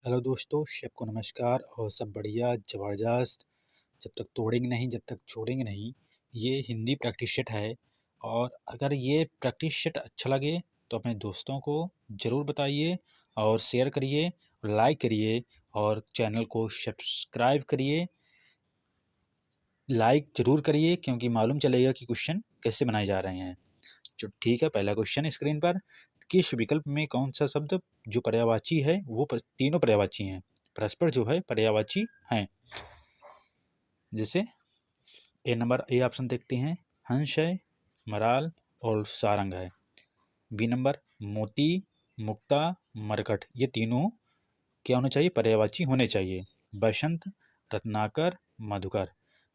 Hello दोस्तों, सबको नमस्कार और सब बढ़िया ज़बरदस्त। जब तक तोड़ेंगे नहीं, जब तक छोड़ेंगे नहीं। ये हिंदी प्रैक्टिस सेट है और अगर ये प्रैक्टिस सेट अच्छा लगे तो अपने दोस्तों को ज़रूर बताइए और शेयर करिए, लाइक करिए और चैनल को सब्सक्राइब करिए। लाइक ज़रूर करिए क्योंकि मालूम चलेगा कि क्वेश्चन कैसे बनाए जा रहे हैं। जो ठीक है, पहला क्वेश्चन स्क्रीन पर, किस विकल्प में कौन सा शब्द जो पर्यायवाची है वो तीनों पर्यायवाची हैं, परस्पर जो है पर्यायवाची हैं। जैसे ए ऑप्शन देखते हैं, हंस है, मराल और सारंग है। बी नंबर मोती, मुक्ता, मरकट, ये तीनों क्या होने चाहिए, पर्यायवाची होने चाहिए। बसंत, रत्नाकर, मधुकर,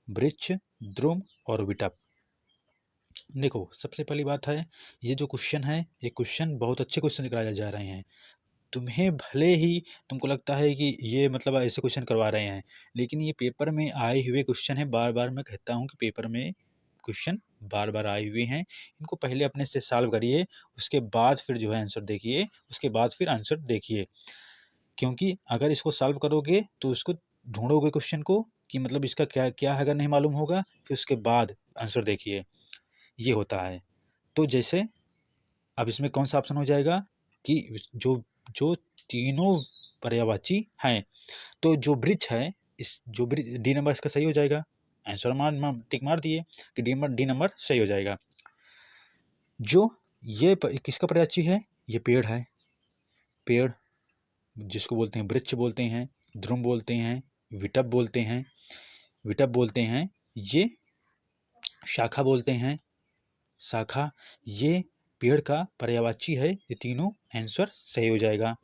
वृक्ष, द्रुम और विटप। देखो, सबसे पहली बात है, ये जो क्वेश्चन है, ये क्वेश्चन बहुत अच्छे क्वेश्चन निकाले जा रहे हैं। तुम्हें भले ही तुमको लगता है कि ये मतलब ऐसे क्वेश्चन करवा रहे हैं, लेकिन ये पेपर में आए हुए क्वेश्चन है। बार बार मैं कहता हूँ कि पेपर में क्वेश्चन बार बार आए हुए हैं, इनको पहले अपने से सॉल्व करिए, उसके बाद फिर जो है आंसर देखिए, उसके बाद फिर आंसर देखिए। क्योंकि अगर इसको सॉल्व करोगे तो उसको ढूंढोगे क्वेश्चन को कि मतलब इसका क्या क्या है, अगर नहीं मालूम होगा फिर उसके बाद आंसर देखिए, ये होता है। तो जैसे अब इसमें कौन सा ऑप्शन हो जाएगा कि जो जो तीनों पर्यायवाची हैं, तो जो वृक्ष है, इस जो वृक्ष, डी नंबर इसका सही हो जाएगा। आंसर टिक मार दिए कि डी नंबर सही हो जाएगा। जो ये किसका पर्यायवाची है, ये पेड़ है। पेड़ जिसको बोलते हैं वृक्ष बोलते हैं, ध्रुव बोलते हैं, विटप बोलते हैं, ये शाखा बोलते हैं, शाखा, ये पेड़ का पर्यायवाची है। ये तीनों आंसर सही हो जाएगा।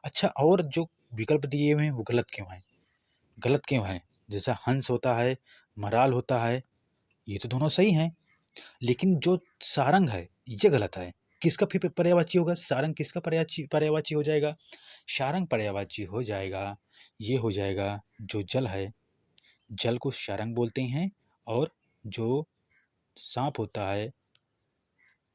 अच्छा, और जो विकल्प दिए हुए हैं वो गलत क्यों हैं, गलत क्यों हैं? जैसा हंस होता है, मराल होता है, ये तो दोनों सही हैं, लेकिन जो सारंग है ये गलत है। किसका फिर पर्यायवाची होगा, सारंग किसका पर्यायवाची हो जाएगा? सारंग पर्यायवाची हो जाएगा, ये हो जाएगा जो जल है, जल को सारंग बोलते हैं। और जो सांप होता है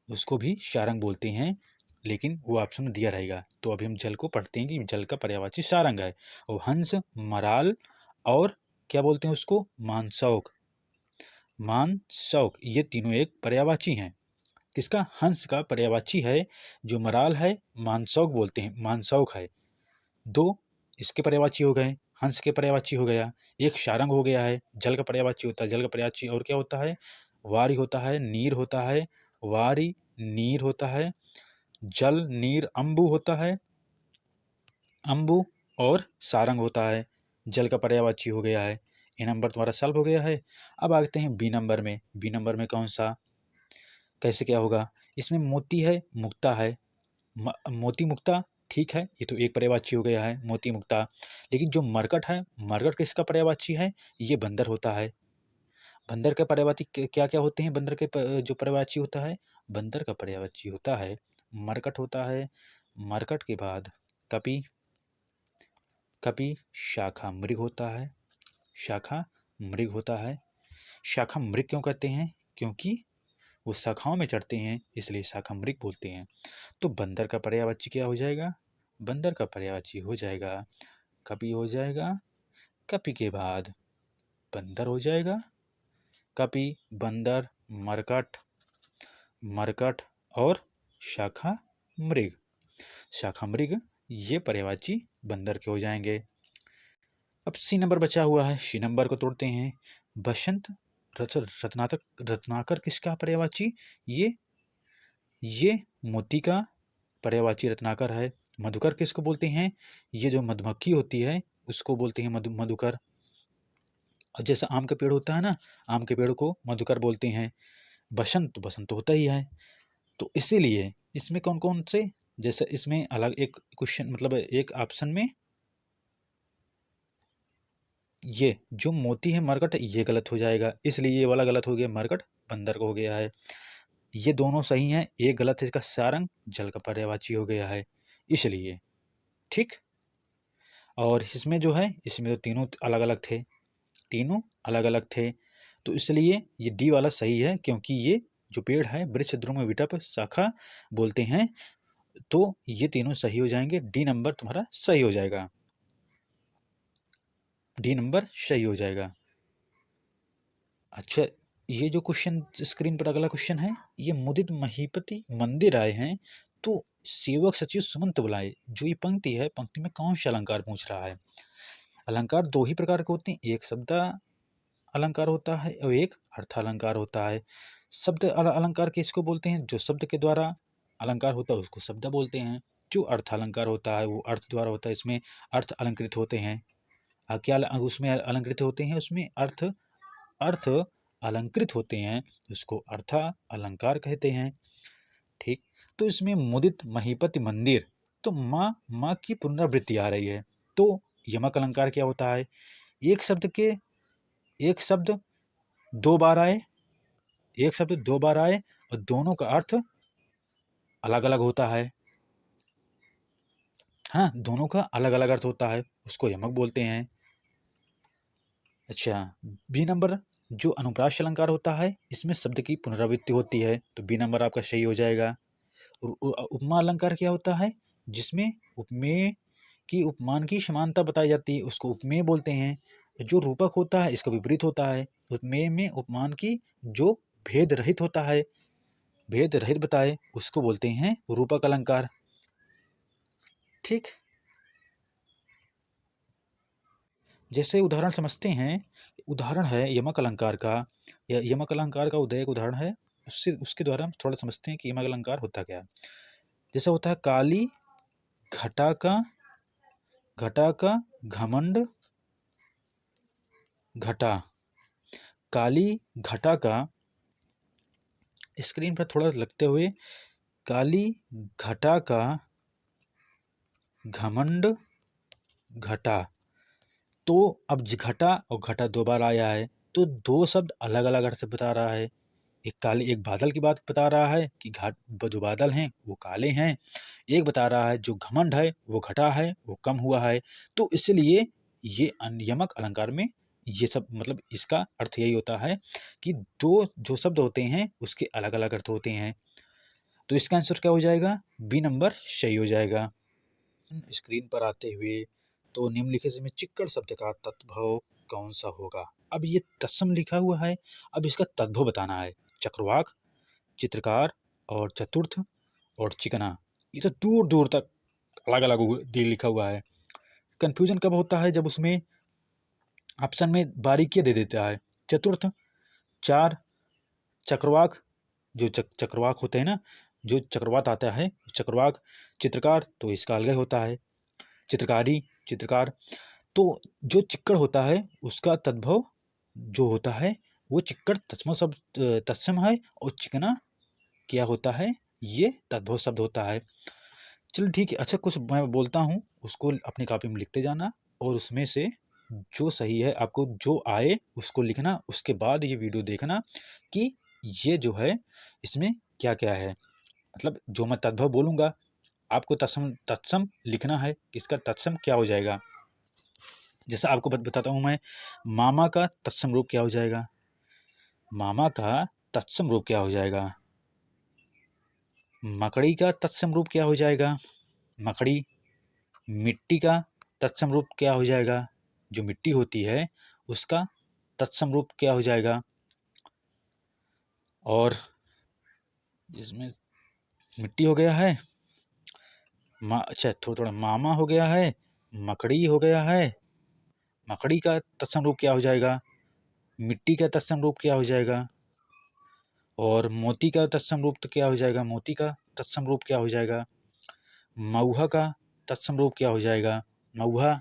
उसको भी सारंग बोलते हैं, लेकिन वो ऑप्शन में दिया रहेगा। तो अभी हम जल को पढ़ते हैं कि जल का पर्यायवाची सारंग है। और हंस, मराल और क्या बोलते हैं उसको, मानसौक, ये तीनों एक पर्यायवाची हैं। किसका, हंस का पर्यायवाची है। जो मराल है, मानसौक बोलते हैं, मानसौक है। दो इसके पर्यायवाची हो गए, हंस के पर्यायवाची हो गया। एक सारंग हो गया है, जल का पर्यायवाची होता है, जल का पर्यायवाची और क्या होता है, वारी होता है, नीर होता है, वारी नीर होता है, जल नीर अम्बु होता है, अम्बु और सारंग होता है, जल का पर्यायवाची हो गया है। ए नंबर तुम्हारा सॉल्व हो गया है। अब आते हैं बी नंबर में। बी नंबर में कौन सा, कैसे क्या होगा? इसमें मोती है, मुक्ता है। मोती मुक्ता, ठीक है, ये तो एक पर्यायवाची हो गया है, मोती मुक्ता। लेकिन जो मरकट है, मरकट किसका पर्यायवाची है? ये बंदर होता है। बंदर का पर्यायवाची क्या क्या होते हैं? बंदर के जो पर्यायवाची होता है, बंदर का पर्यायवाची होता है, मरकट होता है। मरकट के बाद कपि, कपि शाखा मृग होता है, शाखा मृग होता है। शाखा मृग क्यों कहते हैं? क्योंकि वो शाखाओं में चढ़ते हैं, इसलिए शाखा मृग बोलते हैं। तो बंदर का पर्यायवाची क्या हो जाएगा? बंदर का पर्यायवाची हो जाएगा, कपि हो जाएगा। कपि के बाद बंदर हो जाएगा, कपि, बंदर, मरकट, मरकट और शाखा मृग, शाखा मृग, ये पर्यायवाची बंदर के हो जाएंगे। अब सी नंबर बचा हुआ है, सी नंबर को तोड़ते हैं। बसंत, रत्नाकर किसका पर्यायवाची? ये मोती का पर्यायवाची रत्नाकर है। मधुकर किसको बोलते हैं? ये जो मधुमक्खी होती है उसको बोलते हैं मधुकर। और जैसा आम का पेड़ होता है ना, आम के पेड़ को मधुकर बोलते हैं। बसंत, तो बसंत तो होता ही है। तो इसीलिए इसमें कौन कौन से, जैसे इसमें अलग एक क्वेश्चन, मतलब एक ऑप्शन में ये जो मोती है मरकट, ये गलत हो जाएगा, इसलिए ये वाला गलत हो गया, मरकट बंदर को हो गया है। ये दोनों सही हैं, एक गलत है, इसका सारंग जल का पर्यायवाची हो गया है, इसलिए। ठीक। और इसमें जो है, इसमें तो तीनों अलग अलग थे, तीनों अलग अलग थे, तो इसलिए ये डी वाला सही है, क्योंकि ये जो पेड़ है वृक्ष, द्रुम, विटप, शाखा बोलते हैं। तो ये तीनों सही हो जाएंगे, डी नंबर तुम्हारा सही हो जाएगा। डी नंबर सही हो जाएगा। अच्छा, ये जो क्वेश्चन स्क्रीन पर अगला क्वेश्चन है, ये मुदित महीपति मंदिर आए हैं तो सेवक सचिव सुमंत बुलाए। जो ये पंक्ति है, पंक्ति में कौन सा अलंकार पूछ रहा है? अलंकार दो ही प्रकार के होते हैं, एक शब्द अलंकार होता है और एक अर्थ अलंकार होता है। शब्द अलंकार किसको बोलते हैं? जो शब्द के द्वारा अलंकार होता है उसको शब्द बोलते हैं। जो अर्थ अलंकार होता है वो अर्थ द्वारा होता है, इसमें अर्थ अलंकृत होते हैं। क्या उसमें अलंकृत होते हैं? उसमें अर्थ अर्थ अलंकृत होते हैं, उसको अर्थ अलंकार कहते हैं। ठीक, तो इसमें मुदित महीपति मंदिर, तो माँ की पुनरावृत्ति आ रही है। तो यमक अलंकार क्या होता है? एक शब्द दो बार आए, एक शब्द दो बार आए और दोनों का अर्थ अलग अलग होता है। हाँ, दोनों का अलग अलग अर्थ होता है, उसको यमक बोलते हैं। अच्छा, बी नंबर जो अनुप्रास अलंकार होता है, इसमें शब्द की पुनरावृत्ति होती है, तो बी नंबर आपका सही हो जाएगा। और उपमा अलंकार क्या होता है? जिसमें उपमेय की उपमान की समानता बताई जाती है, उसको उपमेय बोलते हैं। जो रूपक होता है इसका विपरीत होता है। उपमेय में उपमान की जो भेद रहित होता है, भेद रहित बताए, उसको बोलते हैं रूपक अलंकार। ठीक, जैसे उदाहरण समझते हैं, उदाहरण है यमक अलंकार का। यमक अलंकार का उदय उदाहरण है, उससे उसके द्वारा हम थोड़ा समझते हैं कि यमक अलंकार होता क्या है। जैसा होता है काली घटा का घमंड घटा। काली घटा का, स्क्रीन पर थोड़ा लगते हुए, काली घटा का घमंड घटा। तो अब घटा और घटा दो बार आया है, तो दो शब्द अलग अलग अर्थ बता रहा है। एक बादल की बात बता रहा है कि जो बादल हैं वो काले हैं। एक बता रहा है जो घमंड है वो घटा है, वो कम हुआ है। तो इसलिए ये यमक अलंकार में ये सब मतलब इसका अर्थ यही होता है कि दो जो शब्द होते हैं उसके अलग अलग अर्थ होते हैं। तो इसका आंसर क्या हो जाएगा? बी नंबर सही हो जाएगा। स्क्रीन पर आते हुए, तो निम्नलिखित में चिक्कड़ शब्द का तद्भव कौन सा होगा? अब ये तत्सम लिखा हुआ है, अब इसका तद्भव बताना है। चक्रवाक, चित्रकार और चतुर्थ और चिकना, ये तो दूर दूर तक अलग अलग लिखा हुआ है। कंफ्यूजन कब होता है? जब उसमें ऑप्शन में बारीकियां दे देता है। चतुर्थ चार, चक्रवाक जो चक्रवाक होते हैं ना, जो चक्रवात आता है चक्रवाक। चित्रकार तो इसका अलग होता है, चित्रकारी चित्रकार। तो जो चिक्कड़ होता है उसका तद्भव जो होता है वो चिक्कड़ तत्सम है, और चिकना क्या होता है? ये तद्भव शब्द होता है। चलो ठीक है। अच्छा, कुछ मैं बोलता हूँ उसको अपनी कॉपी में लिखते जाना, और उसमें से जो सही है आपको जो आए उसको लिखना, उसके बाद ये वीडियो देखना कि ये जो है इसमें क्या क्या है। मतलब जो मैं तद्भव बोलूँगा आपको तत्सम लिखना है, इसका तत्सम क्या हो जाएगा। जैसा आपको बताता हूँ मैं, मामा का तत्सम रूप क्या हो जाएगा? मामा का तत्सम रूप क्या हो जाएगा? मकड़ी का तत्सम रूप क्या हो जाएगा? मकड़ी। मिट्टी का तत्सम रूप क्या हो जाएगा? जो मिट्टी होती है उसका तत्सम रूप क्या हो जाएगा? और इसमें मिट्टी हो गया है, अच्छा थोड़ा थोड़ा मामा हो गया है, मकड़ी हो गया है। मकड़ी का तत्सम रूप क्या हो जाएगा? मिट्टी का तत्सम रूप क्या हो जाएगा? और मोती का तत्सम रूप तो क्या हो जाएगा? मोती का तत्सम रूप क्या हो जाएगा? मऊहा का तत्सम रूप क्या हो जाएगा? मऊहा।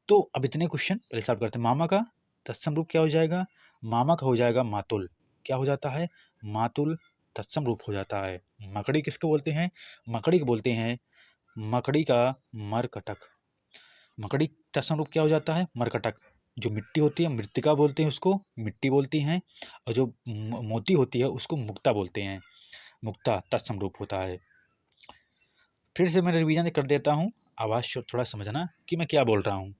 तो अब इतने क्वेश्चन पहले सॉल्व करते हैं। मामा का तत्सम रूप क्या हो जाएगा? मामा का हो जाएगा मातुल। क्या हो जाता है? मातुल तत्सम रूप हो जाता है। मकड़ी किसको बोलते हैं? मकड़ी को बोलते हैं मकड़ी का मरकटक। मकड़ी तत्सम रूप क्या हो जाता है? मरकटक। जो मिट्टी होती है मृत्तिका बोलते हैं, उसको मिट्टी बोलती हैं, और जो मोती होती है उसको मुक्ता बोलते हैं। मुक्ता तत्सम रूप होता है। फिर से मैं रिवीजन कर देता हूँ, आवाज़ थोड़ा समझना कि मैं क्या बोल रहा हूँ।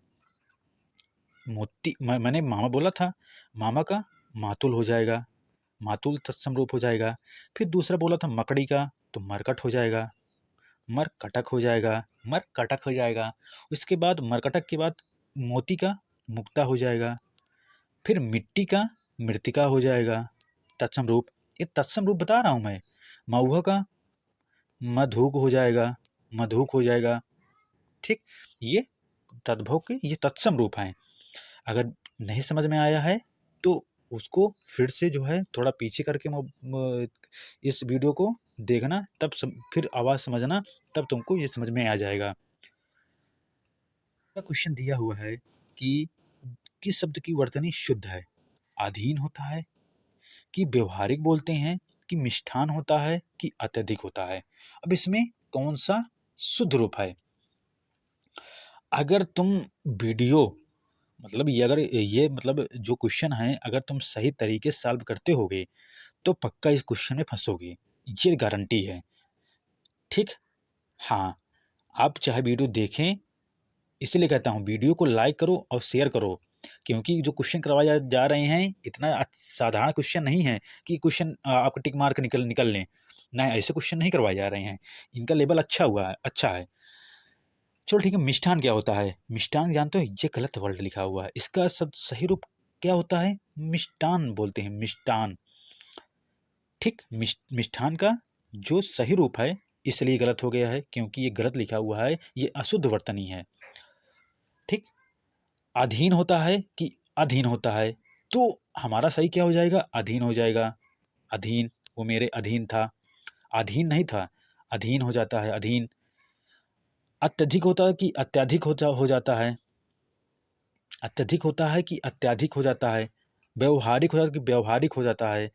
मैंने मामा बोला था, मामा का मातुल हो जाएगा, मातुल तत्सम रूप हो जाएगा। फिर दूसरा बोला था मकड़ी का, तो मरकट हो जाएगा, मरकटक हो जाएगा, मरकटक हो जाएगा। उसके बाद मरकटक के बाद मोती का मुक्ता हो जाएगा। फिर मिट्टी का मृतिका हो जाएगा तत्सम रूप। ये तत्सम रूप बता रहा हूँ मैं। महुआ का मधुक हो जाएगा, मधुक हो जाएगा। ठीक, ये तद्भव के ये तत्सम रूप हैं। अगर नहीं समझ में आया है तो उसको फिर से जो है थोड़ा पीछे करके इस वीडियो को देखना, तब फिर आवाज़ समझना, तब तुमको ये समझ में आ जाएगा। क्वेश्चन दिया हुआ है कि किस शब्द की वर्तनी शुद्ध है? अधीन होता है कि व्यवहारिक बोलते हैं कि मिष्ठान होता है कि अत्यधिक होता है? अब इसमें कौन सा शुद्ध रूप है? अगर तुम वीडियो मतलब ये मतलब जो क्वेश्चन है अगर तुम सही तरीके से सॉल्व करते होगे तो पक्का इस क्वेश्चन में फंसोगे, ये गारंटी है। ठीक, हाँ, आप चाहे वीडियो देखें, इसीलिए कहता हूँ वीडियो को लाइक करो और शेयर करो, क्योंकि जो क्वेश्चन करवाए जा रहे हैं इतना साधारण क्वेश्चन नहीं है कि क्वेश्चन आपका टिक मार्क निकल लें। नहीं, ऐसे क्वेश्चन नहीं करवाए जा रहे हैं, इनका लेवल अच्छा है। चलो ठीक है, मिष्ठान क्या होता है? मिष्ठान जानते हो? ये गलत वर्ड लिखा हुआ है, इसका सब सही रूप क्या होता है? मिष्टान बोलते हैं, मिष्टान। ठीक, मिष्ठान का जो सही रूप है इसलिए गलत हो गया है क्योंकि ये गलत लिखा हुआ है, ये अशुद्ध वर्तनी है। ठीक, अधीन होता है कि अधीन होता है, तो हमारा सही क्या हो जाएगा? अधीन हो जाएगा। अधीन, वो मेरे अधीन था, अधीन नहीं था, अधीन हो जाता है, अधीन। अत्यधिक होता है कि अत्याधिक हो जाता है? अत्यधिक होता है कि अत्याधिक हो जाता है? व्यवहारिक हो जाता है कि व्यवहारिक हो जाता है?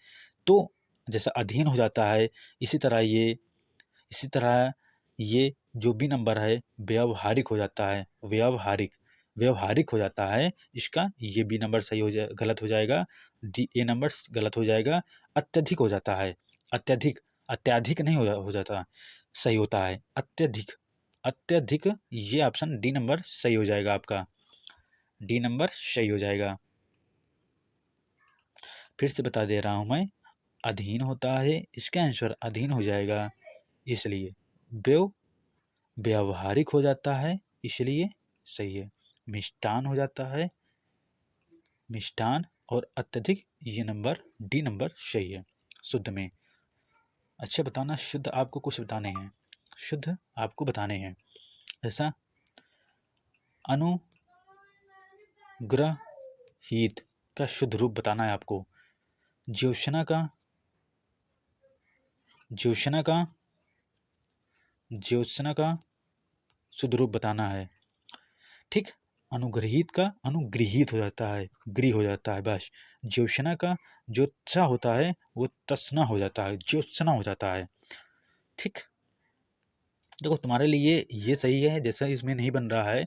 तो जैसा अधीन हो जाता है इसी तरह ये जो बी नंबर है व्यवहारिक हो जाता है, व्यवहारिक व्यवहारिक हो जाता है। इसका ये बी नंबर सही हो जाए, गलत हो जाएगा। डी ए नंबर गलत हो जाएगा। अत्यधिक हो जाता है, अत्यधिक, अत्याधिक नहीं हो जाता, सही होता है अत्यधिक, अत्यधिक। ये ऑप्शन डी नंबर सही हो जाएगा आपका, डी नंबर सही हो जाएगा। फिर से बता दे रहा हूँ मैं, अधीन होता है, इसका आंसर अधीन हो जाएगा, इसलिए व्यवहारिक हो जाता है, इसलिए सही है। मिष्टान हो जाता है, मिष्टान और अत्यधिक, ये नंबर डी नंबर सही है शुद्ध में। अच्छा बताना, शुद्ध आपको कुछ बताने हैं, शुद्ध आपको बताने हैं। जैसा अनुग्रहित का शुद्ध रूप बताना है आपको। ज्योत्सना का ज्योत्सना का ज्योत्सना का शुद्ध रूप बताना है। ठीक, अनुग्रहित का अनुगृहित हो जाता है, गृह हो जाता है बस। ज्योत्सना का ज्योत्सा होता है वो तस्ना हो जाता है, ज्योत्सना हो जाता है। ठीक, देखो तुम्हारे लिए ये सही है, जैसा इसमें नहीं बन रहा है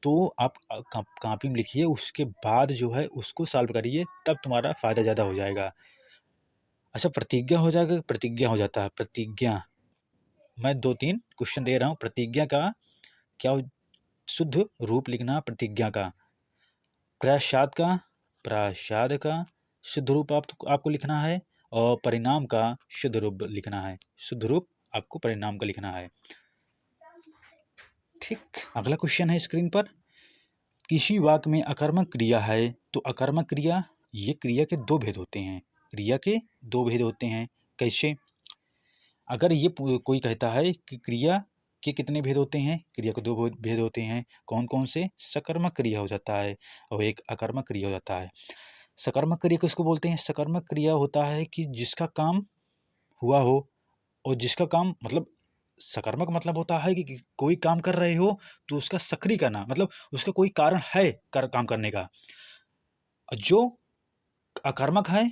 तो आप कॉपी में लिखिए, उसके बाद जो है उसको सॉल्व करिए, तब तुम्हारा फ़ायदा ज़्यादा हो जाएगा। अच्छा, प्रतिज्ञा हो जाएगा, प्रतिज्ञा हो जाता है, प्रतिज्ञा। मैं 2-3 क्वेश्चन दे रहा हूँ, प्रतिज्ञा का क्या शुद्ध रूप लिखना प्रतिज्ञा का। प्रसाद का शुद्ध रूप आपको लिखना है, और परिणाम का शुद्ध रूप लिखना है, शुद्ध रूप आपको परिणाम का लिखना है। ठीक, अगला क्वेश्चन है स्क्रीन पर, किसी वाक्य में अकर्मक क्रिया है तो अकर्मक क्रिया, ये क्रिया के दो भेद होते हैं, क्रिया के दो भेद होते हैं। कैसे? अगर ये कोई कहता है कि क्रिया के कितने भेद होते हैं, क्रिया के दो भेद होते हैं, कौन कौन से? सकर्मक क्रिया हो जाता है और एक अकर्मक क्रिया हो जाता है। सकर्मक क्रिया किसको बोलते हैं? सकर्मक क्रिया होता है कि जिसका काम हुआ हो, और जिसका काम मतलब सकर्मक मतलब होता है कि कोई काम कर रहे हो तो उसका सक्रिय करना, मतलब उसका कोई कारण है काम करने का। जो अकर्मक है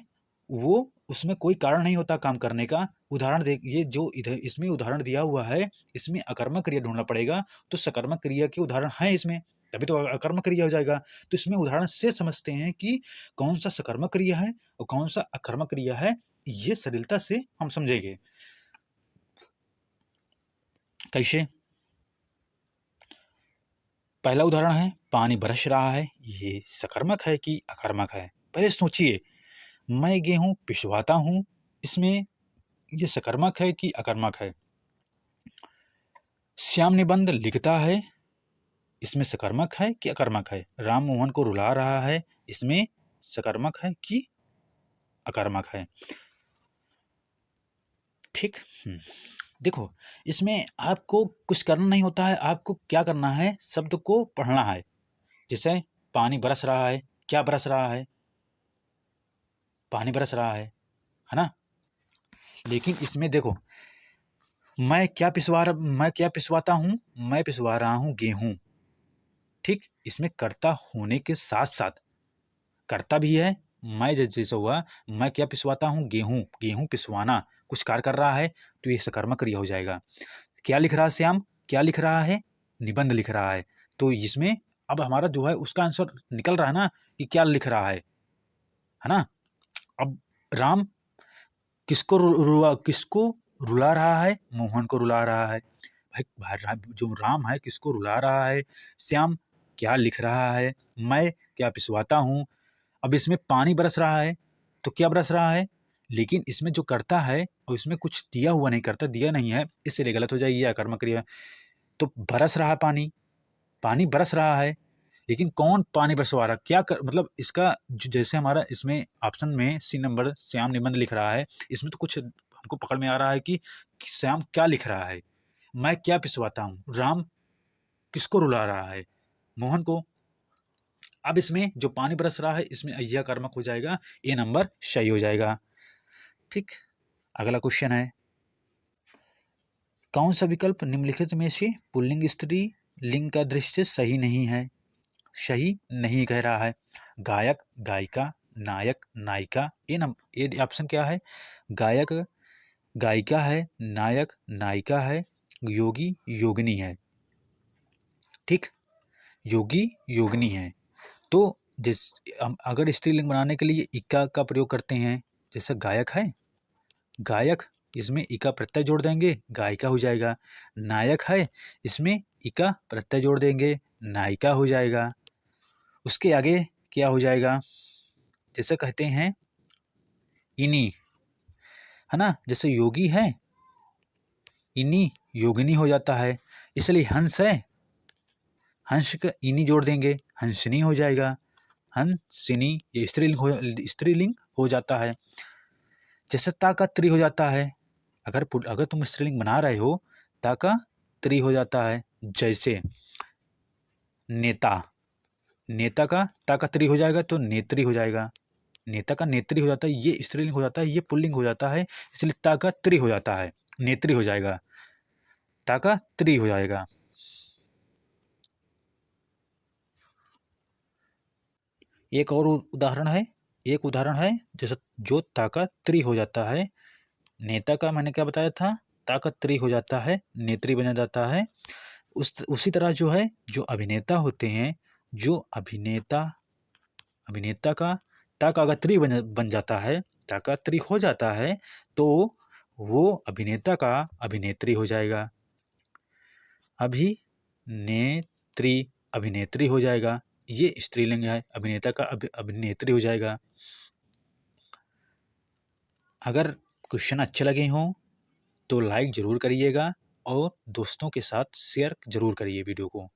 वो उसमें कोई कारण नहीं होता काम करने का। उदाहरण दे, ये जो इधर इसमें उदाहरण दिया हुआ है, इसमें अकर्मक क्रिया ढूंढना पड़ेगा, तो सकर्मक क्रिया के उदाहरण है इसमें, तभी तो अकर्मक क्रिया हो जाएगा। तो इसमें उदाहरण से समझते हैं कि कौन सा सकर्मक क्रिया है और कौन सा अकर्मक क्रिया है, ये सरलता से हम समझेंगे। कैसे? पहला उदाहरण है, पानी बरस रहा है, ये सकर्मक है कि अकर्मक है? पहले सोचिए, मैं गेहूं पिसवाता हूं, इसमें ये सकर्मक है कि अकर्मक है? श्याम निबंध लिखता है, इसमें सकर्मक है कि अकर्मक है? राम मोहन को रुला रहा है, इसमें सकर्मक है कि अकर्मक है? ठीक। देखो, इसमें आपको कुछ करना नहीं होता है, आपको क्या करना है, शब्द को पढ़ना है। जैसे पानी बरस रहा है, क्या बरस रहा है? पानी बरस रहा है ना? लेकिन इसमें देखो, मैं क्या पिसवाता हूँ? मैं पिसवा रहा हूँ गेहूँ। ठीक, इसमें कर्ता होने के साथ साथ कर्ता भी है। मैं जैसे हुआ, मैं क्या पिसवाता हूँ? गेहूँ। गेहूँ पिसवाना कुछ कार्य कर रहा है, तो ये सकर्मक क्रिया हो जाएगा। क्या लिख रहा है श्याम? क्या लिख रहा है? निबंध लिख रहा है। तो इसमें अब हमारा जो है उसका आंसर निकल रहा है ना कि क्या लिख रहा है ना? अब राम किसको रुला रहा है? मोहन को रुला रहा है। भाई जो राम है किसको रुला रहा है? श्याम क्या लिख रहा है? मैं क्या पिसवाता हूँ? अब इसमें पानी बरस रहा है, तो क्या बरस रहा है? लेकिन इसमें जो करता है और इसमें कुछ दिया हुआ नहीं, करता दिया नहीं है, इसलिए गलत हो जाएगी, या कर्म क्रिया। तो बरस रहा पानी, पानी बरस रहा है, लेकिन कौन पानी बरसवा रहा? मतलब इसका जैसे हमारा इसमें ऑप्शन में सी नंबर श्याम निबंध लिख रहा है, इसमें तो कुछ हमको पकड़ में आ रहा है कि श्याम क्या लिख रहा है? मैं क्या पिसवाता हूँ? राम किसको रुला रहा है? मोहन को। अब इसमें जो पानी बरस रहा है, इसमें अय्या कर्मक हो जाएगा, ए नंबर सही हो जाएगा। ठीक, अगला क्वेश्चन है, कौन सा विकल्प निम्नलिखित में से पुल्लिंग स्त्री लिंग का दृष्टि से सही नहीं है? सही नहीं कह रहा है। गायक, गायिका, नायक, नायिका। ये ऑप्शन क्या है? गायक गायिका है, नायक नायिका है, योगी योगिनी है। ठीक, योगी योगिनी है। तो जिस हम अगर स्त्रीलिंग बनाने के लिए इका का प्रयोग करते हैं, जैसे गायक है, गायक, इसमें इका प्रत्यय जोड़ देंगे, गायिका हो जाएगा। नायक है, इसमें इका प्रत्यय जोड़ देंगे, नायिका हो जाएगा। उसके आगे क्या हो जाएगा? जैसे कहते हैं इनी, है ना? जैसे योगी है, इनी योगिनी हो जाता है। इसलिए हंस है, हंस का इनी जोड़ देंगे, हंसिनी हो जाएगा। हंसिनी ये स्त्रीलिंग हो जाता है। जैसे ता का त्री हो जाता है, अगर तुम स्त्रीलिंग बना रहे हो, ता का त्री हो जाता है। जैसे नेता, नेता का ता का त्री हो जाएगा तो नेत्री हो जाएगा। नेता का नेत्री हो जाता है, ये स्त्रीलिंग हो जाता है, ये पुल्लिंग हो जाता है, इसलिए ता का त्री हो जाता है, नेत्री हो जाएगा, ता का त्री हो जाएगा। एक और उदाहरण है, एक उदाहरण है, जैसे जो ता का त्री हो जाता है, नेता का मैंने क्या बताया था? ता का त्री हो जाता है, नेत्री बन जाता है। उसी तरह जो है, जो अभिनेता होते हैं, जो अभिनेता का ता का अगर त्री बन जाता है, ता का त्री हो जाता है, तो वो अभिनेता का अभिनेत्री हो जाएगा। अभिनेत्री, अभिनेत्री हो जाएगा। ये स्त्रीलिंग है, अभिनेता का अभिनेत्री हो जाएगा। अगर क्वेश्चन अच्छे लगे हों तो लाइक ज़रूर करिएगा और दोस्तों के साथ शेयर ज़रूर करिए वीडियो को।